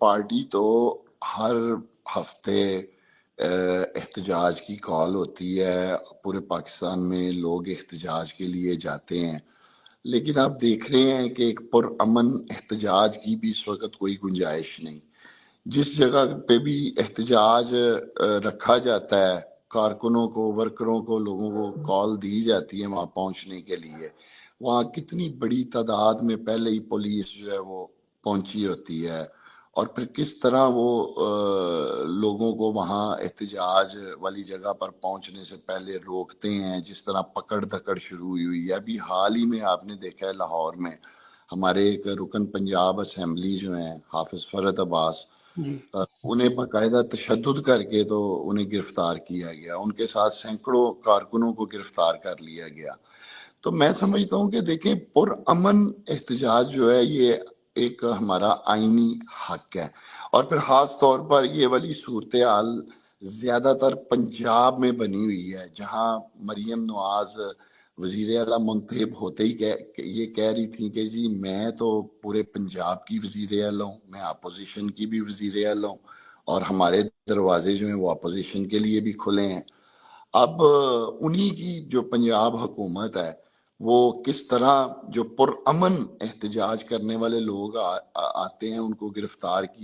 Party تو ہر ہفتے احتجاج کی کال ہوتی ہے، پورے پاکستان میں لوگ احتجاج کے لیے جاتے ہیں، لیکن آپ دیکھ رہے ہیں کہ ایک پرامن احتجاج کی بھی اس وقت کوئی گنجائش نہیں۔ جس جگہ پہ بھی احتجاج رکھا جاتا ہے، کارکنوں کو، ورکروں کو، لوگوں کو کال دی جاتی ہے وہاں پہنچنے کے لیے، وہاں کتنی بڑی تعداد میں پہلے ہی پولیس جو ہے وہ پہنچی ہوتی ہے، اور پھر کس طرح وہ لوگوں کو وہاں احتجاج والی جگہ پر پہنچنے سے پہلے روکتے ہیں، جس طرح پکڑ دھکڑ شروع ہوئی ہے۔ ابھی حال ہی میں آپ نے دیکھا ہے لاہور میں ہمارے ایک رکن پنجاب اسمبلی جو ہیں حافظ فرحت عباس، انہیں باقاعدہ تشدد کر کے تو انہیں گرفتار کیا گیا، ان کے ساتھ سینکڑوں کارکنوں کو گرفتار کر لیا گیا۔ تو میں سمجھتا ہوں کہ دیکھیں، پرامن احتجاج جو ہے یہ ایک ہمارا آئینی حق ہے، اور پھر خاص طور پر یہ والی صورتحال زیادہ تر پنجاب میں بنی ہوئی ہے، جہاں مریم نواز وزیر اعلیٰ منتخب ہوتے ہی یہ کہہ رہی تھی کہ جی میں تو پورے پنجاب کی وزیر اعلیٰ ہوں، میں اپوزیشن کی بھی وزیر اعلیٰ ہوں، اور ہمارے دروازے جو ہیں وہ اپوزیشن کے لیے بھی کھلے ہیں۔ اب انہی کی جو پنجاب حکومت ہے وہ کس طرح جو پرامن احتجاج کرنے والے لوگ آتے ہیں ان کو گرفتار کی